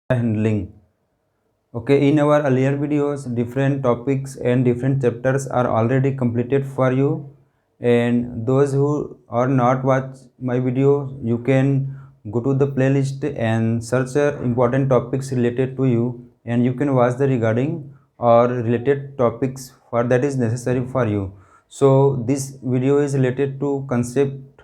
handling. Okay, in our earlier videos different topics and different chapters are already completed for you, and those who are not watch my video, you can go to the playlist and search important topics related to you, and you can watch the regarding or related topics for that is necessary for you. So this video is related to concept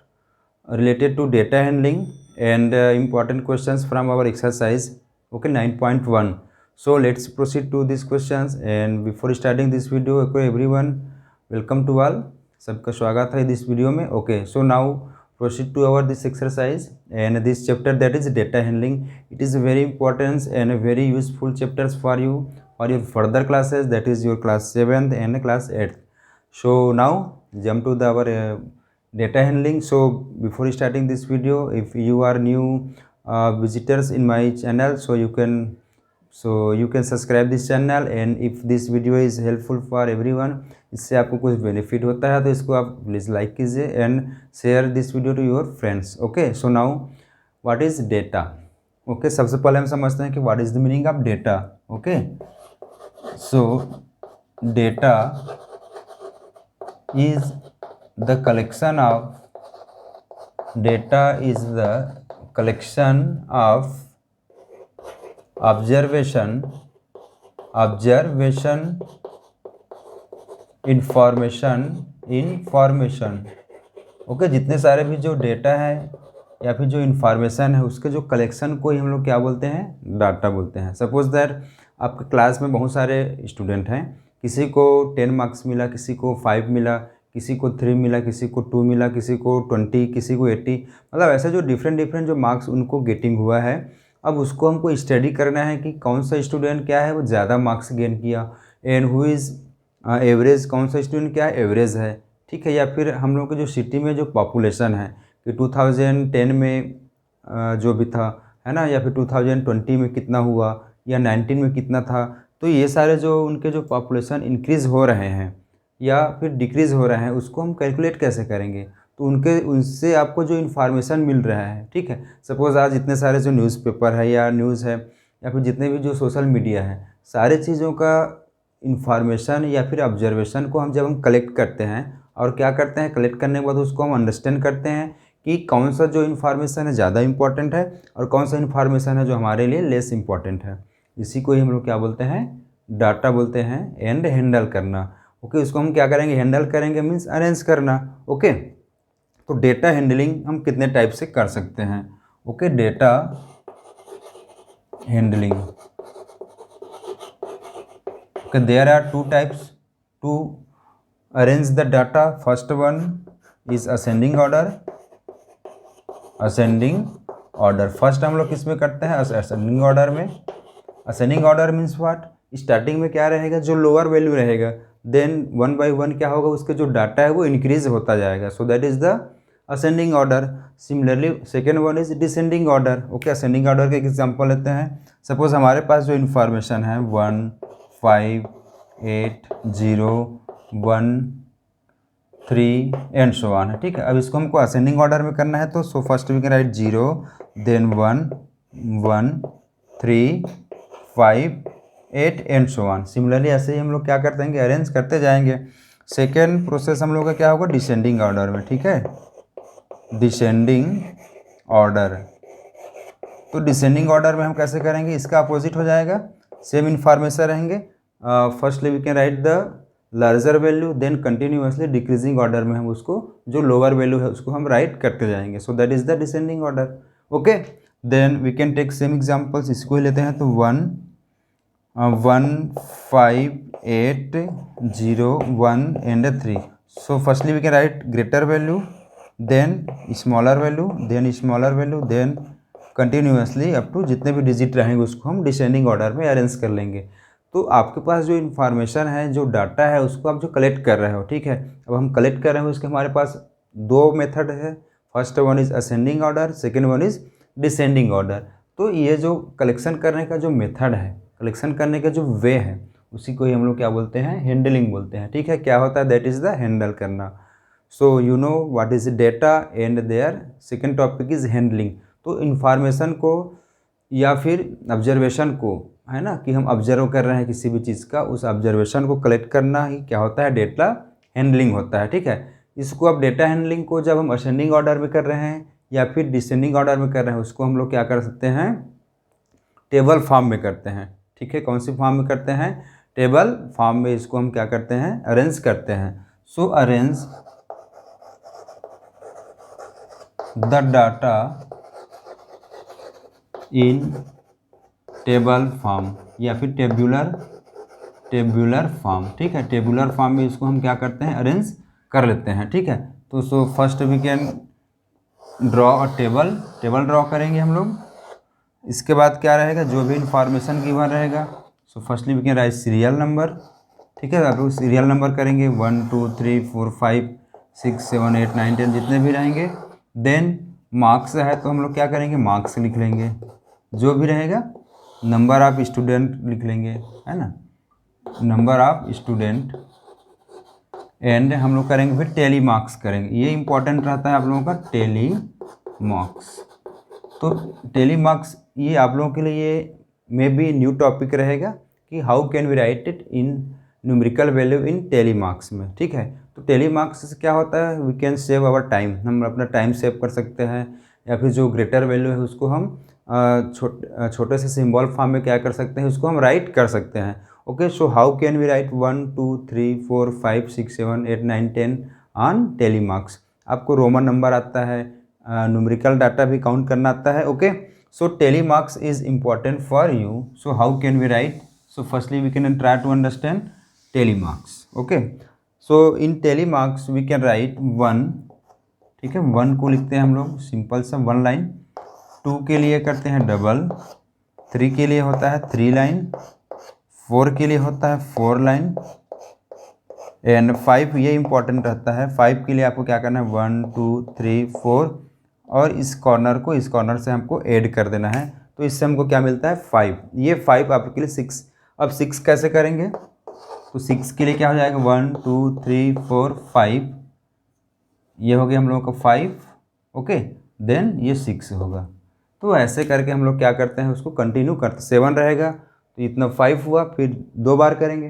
related to data handling and important questions from our exercise, okay, 9.1. So let's proceed to these questions, and before starting this video, okay everyone, welcome to all, सबका स्वागत है this video में. Okay, so now proceed to our this exercise and this chapter, that is data handling. It is very important and a very useful chapters for you or your further classes, that is your class 7th and class 8th. So now jump to the our data handling. So before starting this video, if you are new visitors in my channel, so you can subscribe this channel, and if this video is helpful for everyone, इससे आपको कुछ benefit होता है तो इसको आप please like कीजिए and share this video to your friends. Okay, so now what is data. Okay, सबसे पहले हम समझते हैं कि what is the meaning of data. Okay, so data is the collection of observation information. Okay, जितने सारे भी जो डेटा है या फिर जो इन्फॉर्मेशन है उसके जो कलेक्शन को ही हम लोग क्या बोलते हैं, डाटा बोलते हैं. सपोज दैट आपके क्लास में बहुत सारे स्टूडेंट हैं, किसी को 10 मार्क्स मिला, किसी को 5 मिला, किसी को 3 मिला, किसी को 2 मिला, किसी को 20, किसी को 80, मतलब ऐसे जो डिफरेंट जो मार्क्स उनको गेटिंग हुआ है. अब उसको हमको स्टडी करना है कि कौन सा स्टूडेंट क्या है वो ज़्यादा मार्क्स गेन किया, एंड हु इज़ एवरेज, कौन सा स्टूडेंट क्या है एवरेज है, ठीक है. या फिर हम लोग के जो सिटी में जो पॉपुलेशन है कि 2010 में जो भी था, है ना, या फिर 2020 में कितना हुआ या 19 में कितना था. तो ये सारे जो उनके जो पॉपुलेशन इंक्रीज़ हो रहे हैं या फिर डिक्रीज़ हो रहे हैं, उसको हम कैलकुलेट कैसे करेंगे. तो उनसे आपको जो इन्फॉर्मेशन मिल रहा है, ठीक है. सपोज़ आज इतने सारे जो न्यूज़पेपर है या न्यूज़ है या फिर जितने भी जो सोशल मीडिया है, सारे चीज़ों का इन्फॉर्मेशन या फिर ऑब्जर्वेशन को हम कलेक्ट करते हैं और क्या करते हैं, कलेक्ट करने के बाद उसको हम अंडरस्टैंड करते हैं कि कौन सा जो इन्फॉर्मेशन है ज़्यादा इंपॉर्टेंट है और कौन सा इन्फॉर्मेशन है जो हमारे लिए लेस इंपॉर्टेंट है. इसी को ही हम लोग क्या बोलते हैं, डाटा बोलते हैं. एंड हैंडल करना. ओके, उसको हम क्या करेंगे, हैंडल करेंगे मीन्स अरेंज करना. ओके, तो डेटा हैंडलिंग हम कितने टाइप से कर सकते हैं. Okay, data handling, okay, there are 2 types to arrange the data. First one is ascending order. First हम लोग किस में करते हैं, असेंडिंग ऑर्डर में. Ascending order means what, starting में क्या रहेगा, जो लोअर वैल्यू रहेगा, देन 1 बाई 1 क्या होगा, उसके जो डाटा है वो इंक्रीज होता जाएगा. सो that is the ascending order. Similarly second one is descending order. Okay, ascending order का एक एग्जांपल लेते हैं. सपोज हमारे पास जो इन्फॉर्मेशन है 1, 5, 8, 0, 1, 3 एंड सो ऑन है, ठीक है. अब इसको हमको असेंडिंग ऑर्डर में करना है, तो so first we can write 0, then 1, 1, 3, 5, 8 and so on. Similarly ऐसे ही हम लोग क्या करते हैं, अरेंज करते जाएंगे. सेकेंड प्रोसेस हम लोग का क्या होगा, डिसेंडिंग ऑर्डर में, ठीक है. डिसेंडिंग ऑर्डर, तो डिसेंडिंग ऑर्डर में हम कैसे करेंगे, इसका अपोजिट हो जाएगा. सेम इन्फॉर्मेशन रहेंगे. Firstly we can write the larger value, then continuously decreasing order में हम उसको जो लोअर वैल्यू है उसको हम राइट करते जाएंगे. So that is the descending order. Okay, then we can take same examples. इसको ही लेते हैं, तो 1, 5, 8, 0, 1 and 3. So firstly we can write greater value, then smaller value, then continuously up to जितने भी डिजिट रहेंगे उसको हम डिसेंडिंग ऑर्डर में अरेंज कर लेंगे. तो आपके पास जो इन्फॉर्मेशन है, जो डाटा है, उसको आप जो कलेक्ट कर रहे हो, ठीक है. अब हम कलेक्ट कर रहे हैं उसके हमारे पास 2 मेथड है. First one is ascending order, second one is descending order. तो ये जो कलेक्शन करने का जो मेथड है, कलेक्शन करने का जो वे है, उसी को ही हम लोग क्या बोलते हैं, हैंडलिंग बोलते हैं, ठीक है. क्या होता है, दैट इज़ द हैंडल करना. So you know what is data and there second topic is handling. तो इन्फॉर्मेशन को या फिर ऑब्जर्वेशन को, है ना, कि हम ऑब्जर्व कर रहे हैं किसी भी चीज़ का, उस ऑब्जर्वेशन को कलेक्ट करना ही क्या होता है, डेटा हैंडलिंग होता है। ठीक है, इसको अब डेटा हैंडलिंग को जब हम असेंडिंग ऑर्डर में कर रहे हैं या फिर डिसेंडिंग ऑर्डर में कर रहे हैं, उसको हम लोग क्या कर सकते हैं, टेबल फॉर्म में करते हैं। ठीक है, कौन सी फॉर्म में करते हैं, टेबल फॉर्म में इसको हम क्या करते हैं, अरेंज करते हैं। सो arrange the data in table form या फिर टेब्यूलर फॉर्म। ठीक है, टेबुलर फॉर्म में इसको हम क्या करते हैं, अरेंज कर लेते हैं। ठीक है, तो so first we can draw a table draw करेंगे हम लोग। इसके बाद क्या रहेगा, जो भी इंफॉर्मेशन गिवन रहेगा, so firstly we can write serial number. ठीक है, आप लोग सीरियल नंबर करेंगे 1 2 3 4 5 6 7 8 9 10 जितने भी रहेंगे। देन मार्क्स है तो हम लोग क्या करेंगे, मार्क्स लिख लेंगे, जो भी रहेगा। नंबर ऑफ स्टूडेंट लिख लेंगे, है ना, नंबर ऑफ स्टूडेंट। एंड हम लोग करेंगे फिर टेली मार्क्स करेंगे, ये इंपॉर्टेंट रहता है आप लोगों का, टेली मार्क्स। तो टेली मार्क्स ये आप लोगों के लिए ये मे बी न्यू टॉपिक रहेगा कि how can we write it in numerical value in tally marks में। ठीक है, तो टेली मार्क्स से क्या होता है, we can save our time, हम अपना टाइम सेव कर सकते हैं, या फिर जो ग्रेटर वैल्यू है उसको हम छोटे से सिंबल फॉर्म में क्या कर सकते हैं, उसको हम राइट कर सकते हैं। Okay, so how can we write 1 2 3 4 5 6 7 8 9 10 on tally marks. आपको रोमन नंबर आता है, न्यूमेरिकल डाटा भी काउंट करना आता है। Okay, so tally marks is important for you. So how can we write, so firstly we can try to understand tally marks. Okay, so in tally marks we can write 1। ठीक है, 1 को लिखते हैं हम लोग सिंपल सा 1 line, 2 के लिए करते हैं डबल, 3 के लिए होता है 3 लाइन, 4 के लिए होता है 4 लाइन, एंड 5 ये इंपॉर्टेंट रहता है। 5 के लिए आपको क्या करना है, 1 2 3 4, और इस कॉर्नर से हमको ऐड कर देना है, तो इससे हमको क्या मिलता है, 5। ये 5 आपके लिए 6। अब 6 कैसे करेंगे, तो 6 के लिए क्या हो जाएगा, 1 2 3 4 5, ये हो गया हम लोगों का 5। ओके, देन ये 6 होगा। तो ऐसे करके हम लोग क्या करते हैं, उसको कंटिन्यू करते, 7 रहेगा तो इतना 5 हुआ, फिर 2 बार करेंगे,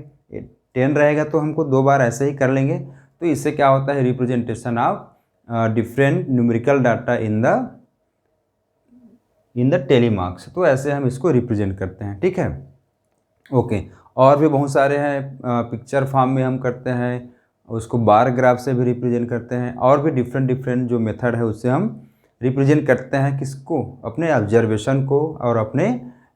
10 रहेगा तो हमको 2 बार ऐसे ही कर लेंगे। तो इससे क्या होता है, representation of different numerical data in the tally marks. तो ऐसे हम इसको रिप्रेजेंट करते हैं। ठीक है, ओके, और भी बहुत सारे हैं, पिक्चर फॉर्म में हम करते हैं, उसको बार ग्राफ से भी रिप्रेजेंट करते हैं, और भी डिफरेंट जो मेथड है उससे हम रिप्रेजेंट करते हैं किसको, अपने ऑब्जर्वेशन को और अपने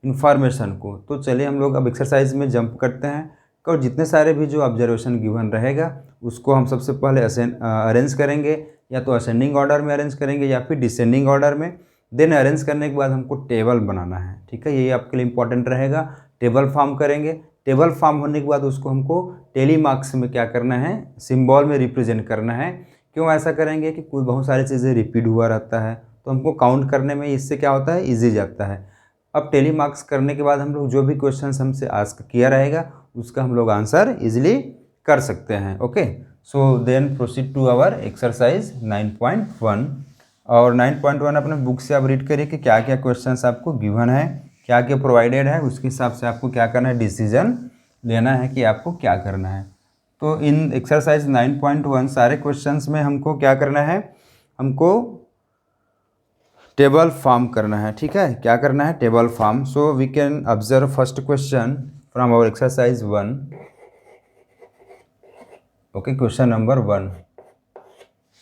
इंफॉर्मेशन को। तो चलिए हम लोग अब एक्सरसाइज में जंप करते हैं, और जितने सारे भी जो ऑब्जर्वेशन गिवन रहेगा उसको हम सबसे पहले अरेंज करेंगे, या तो असेंडिंग ऑर्डर में अरेंज करेंगे या फिर डिसेंडिंग ऑर्डर में। देन अरेंज करने के बाद हमको टेबल बनाना है। ठीक है, ये आपके लिए इंपॉर्टेंट रहेगा, टेबल फॉर्म करेंगे। टेबल फॉर्म होने के बाद उसको हमको टेली मार्क्स में क्या करना है, सिंबल में रिप्रेजेंट करना है। क्यों ऐसा करेंगे कि कुछ बहुत सारी चीज़ें रिपीट हुआ रहता है, तो हमको काउंट करने में इससे क्या होता है, ईजी जाता है। अब टेली मार्क्स करने के बाद हम लोग जो भी क्वेश्चन हमसे आस्क किया रहेगा उसका हम लोग आंसर इजीली कर सकते हैं। Okay, so then proceed to our exercise 9.1। और 9.1 अपने बुक से आप रीड करिए कि क्या क्या क्वेश्चंस आपको गिवन है, क्या क्या प्रोवाइडेड है, उसके हिसाब से आपको क्या करना है, डिसीजन लेना है कि आपको क्या करना है। तो इन एक्सरसाइज 9.1 सारे क्वेश्चंस में हमको क्या करना है, हमको टेबल फॉर्म करना है। ठीक है, क्या करना है, table form. So we can observe first question from our exercise 1। Okay, question number 1,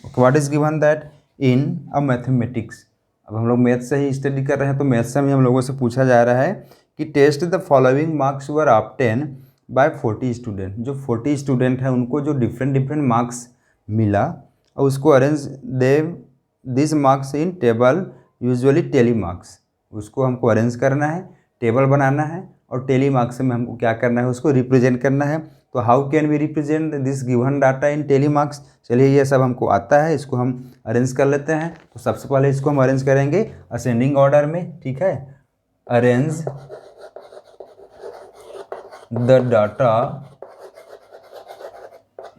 what is given that in a mathematics. अब हम लोग मैथ से ही स्टडी कर रहे हैं, तो मैथ से भी हम लोगों से पूछा जा रहा है कि test the following marks were obtain by 40 student. जो 40 स्टूडेंट हैं उनको जो डिफरेंट मार्क्स मिला, और उसको अरेंज दे this marks in table usually tally marks. उसको हमको अरेंज करना है, टेबल बनाना है, और टेली मार्क्स में हमको क्या करना है, उसको रिप्रेजेंट करना है। तो how can we represent this given data in tally marks. चलिए ये सब हमको आता है, इसको हम अरेंज कर लेते हैं। तो सबसे पहले इसको हम अरेंज करेंगे असेंडिंग ऑर्डर में। ठीक है, अरेंज द डाटा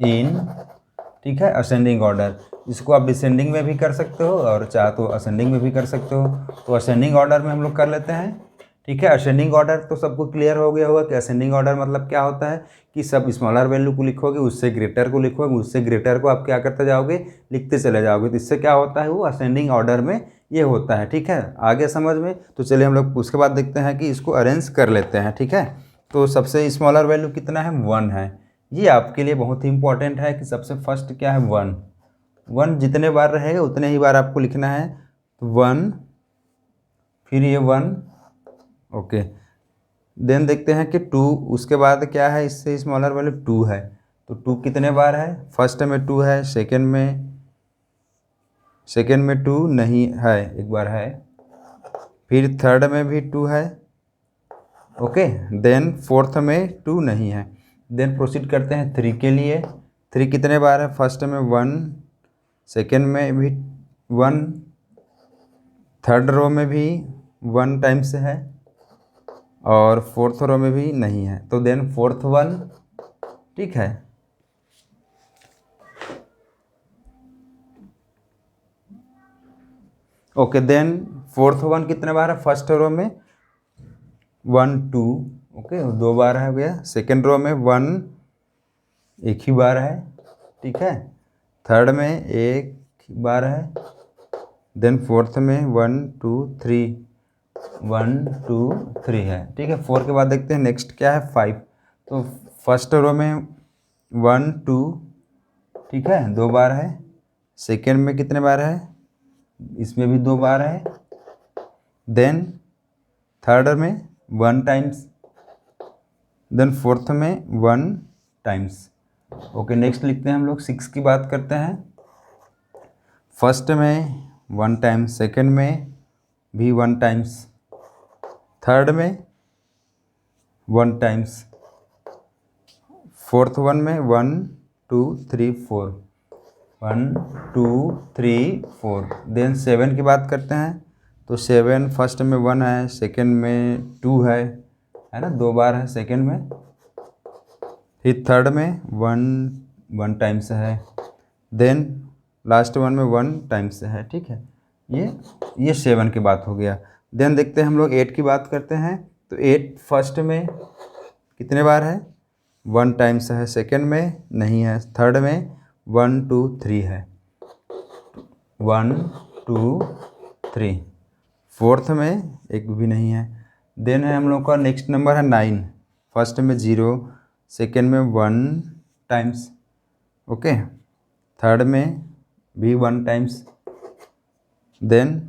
इन, ठीक है, असेंडिंग ऑर्डर। इसको आप डिसेंडिंग में भी कर सकते हो और चाहे तो असेंडिंग में भी कर सकते हो। तो असेंडिंग ऑर्डर में हम लोग कर लेते हैं, ठीक है। असेंडिंग ऑर्डर तो सबको क्लियर हो गया होगा कि असेंडिंग ऑर्डर मतलब क्या होता है कि सब स्मॉलर वैल्यू को लिखोगे, उससे ग्रेटर को लिखोगे, उससे ग्रेटर को आप क्या करते जाओगे, लिखते चले जाओगे, तो इससे क्या होता है, वो असेंडिंग ऑर्डर में ये होता है। ठीक है, आगे समझ में। तो चलिए हम लोग उसके बाद देखते हैं कि इसको अरेंज कर लेते हैं। ठीक है, तो सबसे स्मॉलर वैल्यू कितना है, 1 है। ये आपके लिए बहुत ही इंपॉर्टेंट है कि सबसे फर्स्ट क्या है, 1। 1 जितने बार रहेगा उतने ही बार आपको लिखना है। तो 1, फिर ये 1, ओके। देन देखते हैं कि 2, उसके बाद क्या है, इससे स्मॉलर वैल्यू 2 है। तो 2 कितने बार है, फर्स्ट में 2 है, सेकेंड में 2 नहीं है, एक बार है, फिर थर्ड में भी 2 है, ओके। देन फोर्थ में 2 नहीं है। देन प्रोसीड करते हैं 3 के लिए। 3 कितने बार है, फर्स्ट में 1, सेकेंड में भी 1, थर्ड रो में भी 1 टाइम्स है, और फोर्थ रो में भी नहीं है। तो देन फोर्थ 1, ठीक है। ओके, देन फोर्थ 1 कितने बार है, फर्स्ट रो में 1 2, ओके, 2 बार है हो गया। सेकेंड रो में 1 एक ही बार है, ठीक है। थर्ड में एक बार है। देन फोर्थ में 1 2 3, 1 2 3 है, ठीक है। 4 के बाद देखते हैं नेक्स्ट क्या है, 5। तो फर्स्ट रो में 1 2, ठीक है, 2 बार है। सेकेंड में कितने बार है, इसमें भी 2 बार है। देन थर्ड में 1 टाइम्स, देन फोर्थ में 1 टाइम्स, ओके। नेक्स्ट लिखते हैं हम लोग 6 की बात करते हैं। फर्स्ट में 1 टाइम्स, सेकेंड में भी 1 टाइम्स, थर्ड में 1 टाइम्स, फोर्थ 1 में 1 2 3 4, 1 2 3 4। देन 7 की बात करते हैं। तो 7 फर्स्ट में 1 है, सेकेंड में 2 है ना, 2 बार है सेकेंड में। फिर थर्ड में 1 टाइम्स है। देन लास्ट 1 में 1 टाइम्स है, ठीक है। ये 7 की बात हो गया। देन देखते हैं हम लोग 8 की बात करते हैं। तो 8 फर्स्ट में कितने बार है, 1 टाइम्स है, सेकेंड में नहीं है, थर्ड में 1 2 3 है, 1 2 3, फोर्थ में एक भी नहीं है। देन है हम लोग का नेक्स्ट नंबर है 9, फर्स्ट में 0, सेकेंड में 1 टाइम्स, ओके, थर्ड में भी 1 टाइम्स। देन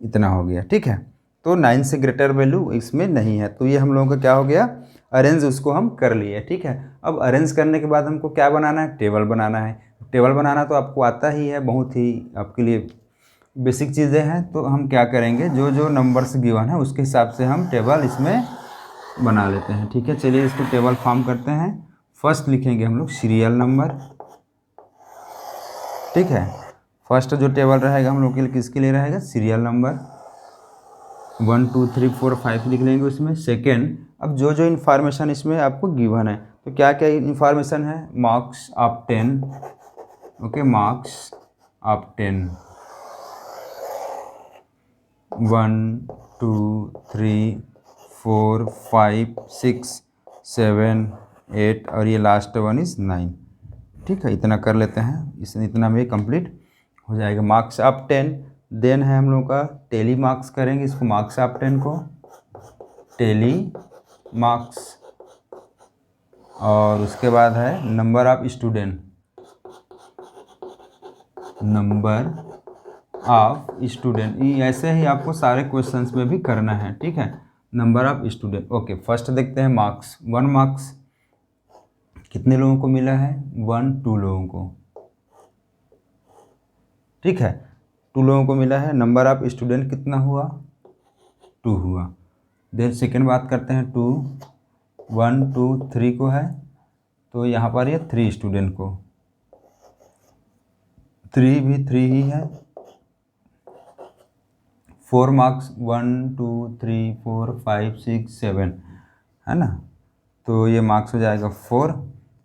इतना हो गया, ठीक है। तो 9 से ग्रेटर वैल्यू इसमें नहीं है। तो ये हम लोगों का क्या हो गया, अरेंज उसको हम कर लिए, ठीक है। अब अरेंज करने के बाद हमको क्या बनाना है, टेबल बनाना है। टेबल बनाना तो आपको आता ही है, बहुत ही आपके लिए बेसिक चीज़ें हैं। तो हम क्या करेंगे, जो जो नंबर्स गिवन है उसके हिसाब से हम टेबल इसमें बना लेते हैं, ठीक है। चलिए इसको टेबल फॉर्म करते हैं। फर्स्ट लिखेंगे हम लोग सीरियल नंबर, ठीक है। फर्स्ट जो टेबल रहेगा हम लोग के लिए किसके लिए रहेगा, सीरियल नंबर। 1 2 3 4 5 लिख लेंगे उसमें। सेकेंड, अब जो जो इन्फॉर्मेशन इसमें आपको गिवन है, तो क्या क्या इन्फॉर्मेशन है, marks of 10, okay, marks of 10, 1 2 3 4 5 6 7 8, और ये लास्ट 1 इज़ 9, ठीक है। इतना कर लेते हैं, इतना में कंप्लीट हो जाएगा मार्क्स ऑफ 10। देन है हम लोग का टेली मार्क्स करेंगे इसको, मार्क्स ऑफ 10 को टेली मार्क्स। और उसके बाद है number of student, number of student. ये ऐसे ही आपको सारे क्वेश्चंस में भी करना है, ठीक है। Number of student, okay. First देखते हैं मार्क्स, 1 मार्क्स कितने लोगों को मिला है, 1 2 लोगों को, ठीक है, 2 लोगों को मिला है। नंबर ऑफ स्टूडेंट कितना हुआ, 2 हुआ। देन सेकेंड बात करते हैं 2, 1 2 3 को है, तो यहाँ पर ये 3 स्टूडेंट को, 3 भी 3 ही है। 4 मार्क्स 1 2 3 4 5 6 7 है ना, तो ये मार्क्स हो जाएगा 4,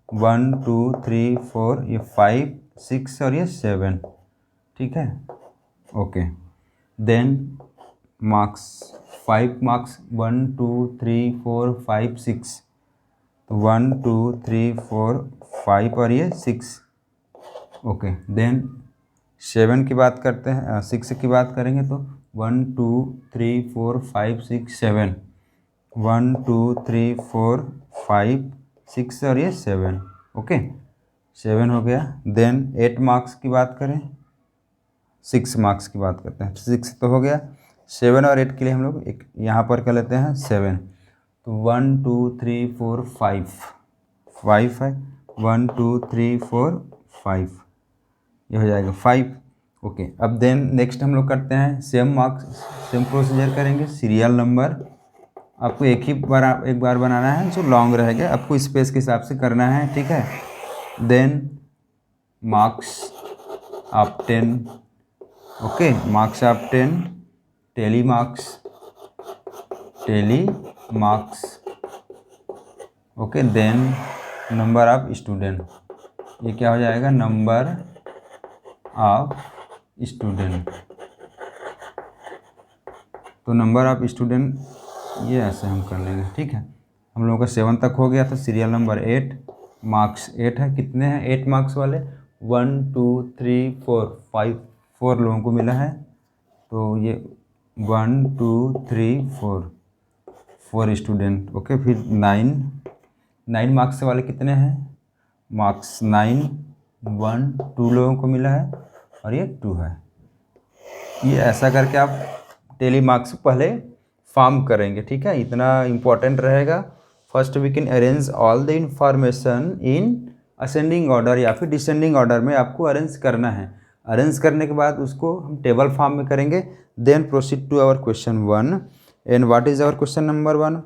1 2 3 4, ये 5 6 और ये 7, ठीक है, ओके। देन मार्क्स 5 मार्क्स 1 2 3 4 5 6, तो 1 2 3 4 5 और ये 6। ओके, देन 7 की बात करते हैं, 6 की बात करेंगे तो 1 2 3 4 5 6 7, 1 2 3 4 5 6 और ये 7। ओके, 7 हो गया। देन 8 मार्क्स की बात करें, 6 मार्क्स की बात करते हैं, 6 तो हो गया। 7 और 8 के लिए हम लोग एक यहाँ पर कर लेते हैं 7, तो 1 2 3 4 5 5 है, 1 2 3 4 5, ये हो जाएगा 5। ओके, अब देन नेक्स्ट हम लोग करते हैं सेम मार्क्स, सेम प्रोसीजर करेंगे। सीरियल नंबर आपको एक बार बनाना है, जो लॉन्ग रहेगा आपको स्पेस के हिसाब से करना है, ठीक है। देन मार्क्स आप 10, ओके, मार्क्स आप 10, tally marks, okay. Then number of student, ये क्या हो जाएगा, नंबर ऑफ स्टूडेंट, तो नंबर ऑफ स्टूडेंट ये ऐसे हम कर लेंगे, ठीक है। हम लोगों का 7 तक हो गया था। सीरियल नंबर 8, मार्क्स 8 है, कितने हैं 8 मार्क्स वाले, 1 2 3 4 5, 4 लोगों को मिला है, तो ये 1 2 3 4 स्टूडेंट। ओके, फिर 9 मार्क्स वाले कितने हैं, मार्क्स 9 1 2 लोगों को मिला है और ये 2 है। ये ऐसा करके आप टेली मार्क्स पहले फॉर्म करेंगे, ठीक है, इतना इम्पोर्टेंट रहेगा। First we can arrange all the information in ascending order या फिर डिसेंडिंग ऑर्डर में आपको अरेंज करना है। अरेंज करने के बाद उसको हम टेबल फॉर्म में करेंगे। Then proceed to our question 1, and what is our question number 1,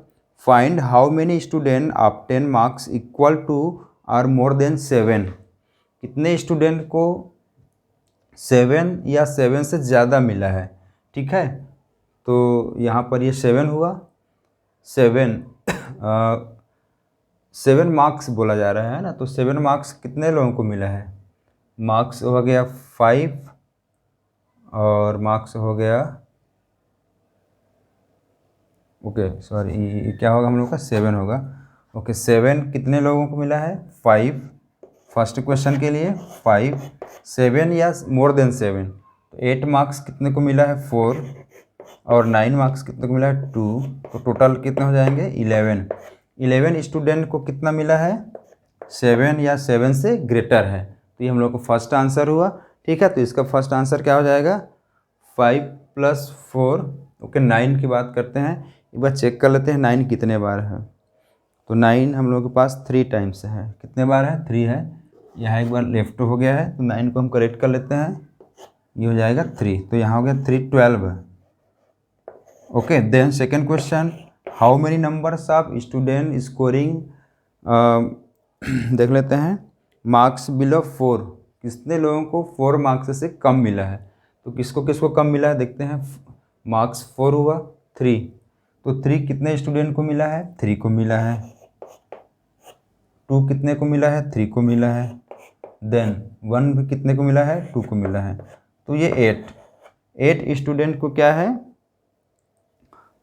find how many student obtain marks equal to or more then 7, कितने स्टूडेंट को 7 या 7 से ज़्यादा मिला है, ठीक है। तो यहाँ पर ये 7 हुआ, 7 मार्क्स बोला जा रहा है ना, तो 7 मार्क्स कितने लोगों को मिला है, मार्क्स हो गया 5 और मार्क्स हो गया, ओके सॉरी, ये क्या होगा हम लोग का 7 होगा। ओके, 7 कितने लोगों को मिला है, 5, फर्स्ट क्वेश्चन के लिए 5, 7 या मोर देन 7, तो 8 मार्क्स कितने को मिला है, 4, और 9 मार्क्स कितने को मिला है, 2, तो टोटल कितने हो जाएंगे, 11 स्टूडेंट को कितना मिला है, 7 या 7 से ग्रेटर है, तो ये हम लोग को फर्स्ट आंसर हुआ, ठीक है। तो इसका फर्स्ट आंसर क्या हो जाएगा, 5 + 4, ओके। 9 की बात करते हैं, एक बार चेक कर लेते हैं 9 कितने बार है, तो 9 हम लोग के पास 3 टाइम्स है, कितने बार है, 3 है, यहाँ एक बार लेफ्ट हो गया है, तो 9 को हम करेक्ट कर लेते हैं, ये हो जाएगा 3, तो यहाँ हो गया 3 12 है। Okay, then second question, how many numbers of student scoring, देख लेते हैं, मार्क्स बिलो 4, कितने लोगों को 4 मार्क्स से कम मिला है, तो किसको किसको कम मिला है देखते हैं। मार्क्स 4 हुआ, 3, तो 3 कितने स्टूडेंट को मिला है, 3 को मिला है, 2 कितने को मिला है, 3 को मिला है, देन 1 भी कितने को मिला है, 2 को मिला है, तो ये 8 स्टूडेंट को क्या है,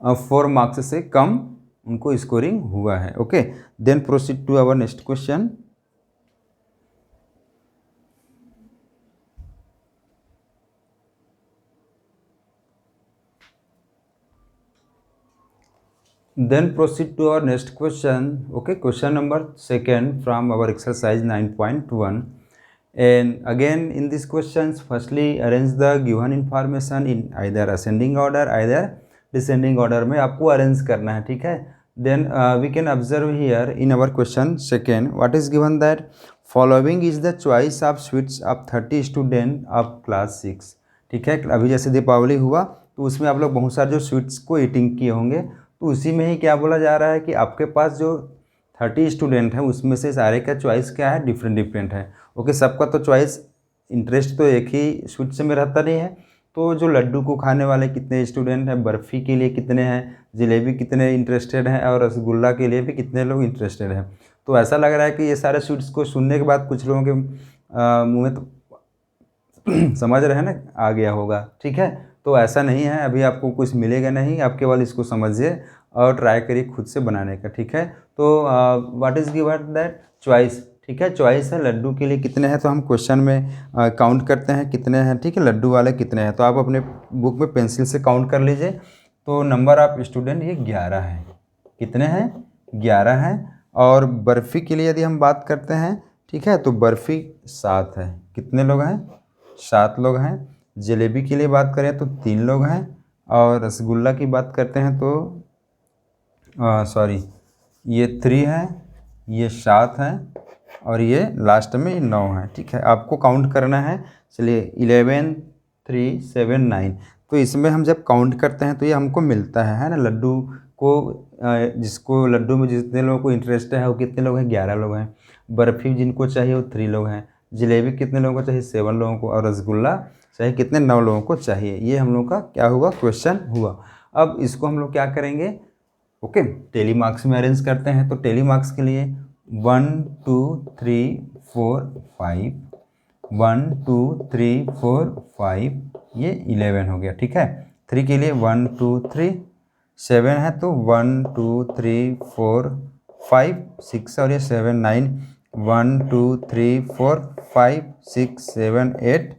4 मार्क्स से कम उनको स्कोरिंग हुआ है। Okay, then proceed to our next question. Then proceed to our next question. Okay, question number 2 from our exercise 9.1. And again in these questions, firstly arrange the given information in either ascending order, either descending order में आपको arrange करना है, ठीक है। Then we can observe here in our question 2, what is given that following is the choice of sweets of 30 student of class 6, ठीक है। अभी जैसे दीपावली हुआ तो उसमें आप लोग बहुत सारे जो स्वीट्स को ईटिंग किए होंगे, तो उसी में ही क्या बोला जा रहा है कि आपके पास जो 30 स्टूडेंट हैं उसमें से सारे का चॉइस क्या है, डिफरेंट है। ओके, सबका तो चॉइस इंटरेस्ट तो एक ही स्वीट्स में रहता नहीं है, तो जो लड्डू को खाने वाले कितने स्टूडेंट हैं, बर्फ़ी के लिए कितने हैं, जलेबी कितने इंटरेस्टेड हैं, और रसगुल्ला के लिए भी कितने लोग इंटरेस्टेड हैं। तो ऐसा लग रहा है कि ये सारे स्वीट्स को सुनने के बाद कुछ लोगों के मुँह में तो समझ रहे हैं ना, आ गया होगा, ठीक है। तो ऐसा नहीं है, अभी आपको कुछ मिलेगा नहीं, आप केवल इसको समझिए और ट्राई करिए खुद से बनाने का, ठीक है। तो what is given that choice, ठीक है, चॉइस है लड्डू के लिए कितने हैं, तो हम क्वेश्चन में काउंट करते हैं कितने हैं, ठीक है, लड्डू वाले कितने हैं, तो आप अपने बुक में पेंसिल से काउंट कर लीजिए। तो नंबर ऑफ स्टूडेंट ये 11 हैं, कितने हैं, 11 हैं। और बर्फ़ी के लिए यदि हम बात करते हैं, ठीक है, तो बर्फ़ी 7 है, कितने लोग हैं, 7 लोग हैं। जलेबी के लिए बात करें तो 3 लोग हैं। और रसगुल्ला की बात करते हैं तो सॉरी ये 3 है, ये 7 है और ये लास्ट में 9 है, ठीक है। आपको काउंट करना है, चलिए 11 3 7 9। तो इसमें हम जब काउंट करते हैं तो ये हमको मिलता है ना, लड्डू को जिसको लड्डू में जितने लोगों को इंटरेस्ट है वो कितने लोग हैं, 11 लोग हैं। बर्फ़ी जिनको चाहिए वो 3 लोग हैं। जलेबी कितने लोगों को चाहिए, 7 लोगों को। और रसगुल्ला चाहिए कितने, 9 लोगों को चाहिए। ये हम लोग का क्या हुआ, क्वेश्चन हुआ। अब इसको हम लोग क्या करेंगे, ओके, टेली मार्क्स में अरेंज करते हैं। तो टेली मार्क्स के लिए 1 2 3 4 5, 1 2 3 4 5, ये 11 हो गया, ठीक है। 3 के लिए 1 2 3, 7 है तो 1 2 3 4 5 6 और ये 7 9, 1 2 3 4 5 6 7 8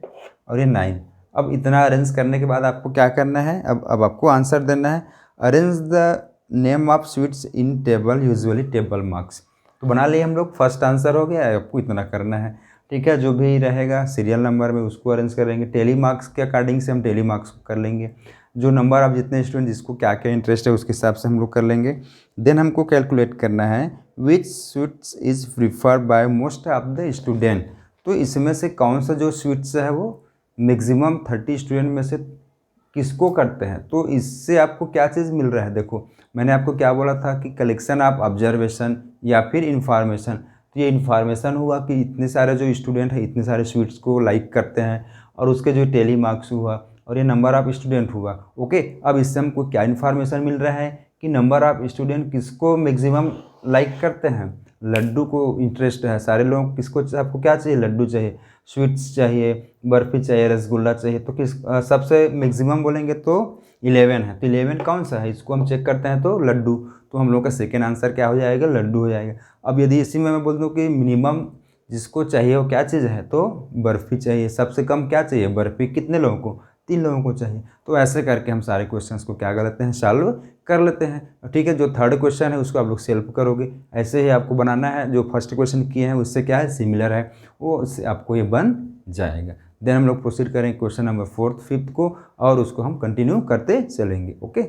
और ये 9। अब इतना अरेंज करने के बाद आपको क्या करना है, अब आपको आंसर देना है। Arrange the name of sweets in table, usually table marks. तो बना लिए हम लोग, फर्स्ट आंसर हो गया, आपको इतना करना है, ठीक है। जो भी रहेगा सीरियल नंबर में उसको अरेंज करेंगे। टेली मार्क्स के अकॉर्डिंग से हम टेली मार्क्स को कर लेंगे, जो नंबर आप जितने स्टूडेंट जिसको क्या क्या इंटरेस्ट है उसके हिसाब से हम लोग कर लेंगे। देन हमको कैलकुलेट करना है which sweets is preferred by most of the student. तो इसमें से कौन सा जो स्वीट्स है वो मैक्सिमम 30 स्टूडेंट में से किसको करते हैं। तो इससे आपको क्या चीज़ मिल रहा है, देखो मैंने आपको क्या बोला था कि कलेक्शन ऑफ ऑब्जर्वेशन या फिर इन्फॉर्मेशन। तो ये इन्फॉर्मेशन हुआ कि इतने सारे जो स्टूडेंट हैं इतने सारे स्वीट्स को लाइक करते हैं, और उसके जो टेली मार्क्स हुआ, और ये नंबर ऑफ स्टूडेंट हुआ, ओके। अब इससे हमको क्या इन्फॉर्मेशन मिल रहा है कि नंबर ऑफ स्टूडेंट किसको मैक्सिमम लाइक करते हैं, लड्डू को इंटरेस्ट है सारे लोग किसको, आपको क्या चाहिए, लड्डू चाहिए, स्वीट्स चाहिए, बर्फ़ी चाहिए, रसगुल्ला चाहिए। तो किस सबसे मैक्सिमम बोलेंगे तो 11 है। तो 11 कौन सा है, इसको हम चेक करते हैं तो लड्डू। तो हम लोग का सेकेंड आंसर क्या हो जाएगा, लड्डू हो जाएगा। अब यदि इसी में मैं बोल दूँ कि मिनिमम जिसको चाहिए वो क्या चीज़ है, तो बर्फ़ी चाहिए। सबसे कम क्या चाहिए, बर्फ़ी, कितने लोगों को, 3 लोगों को चाहिए। तो ऐसे करके हम सारे क्वेश्चंस को क्या कर लेते हैं, सॉल्व कर लेते हैं, ठीक है। जो थर्ड क्वेश्चन है उसको आप लोग सेल्फ करोगे, ऐसे ही आपको बनाना है। जो फर्स्ट क्वेश्चन किए हैं उससे क्या है, सिमिलर है, वो उससे आपको ये बन जाएगा। देन हम लोग प्रोसीड करेंगे क्वेश्चन नंबर 4th 5th को, और उसको हम कंटिन्यू करते चलेंगे, ओके।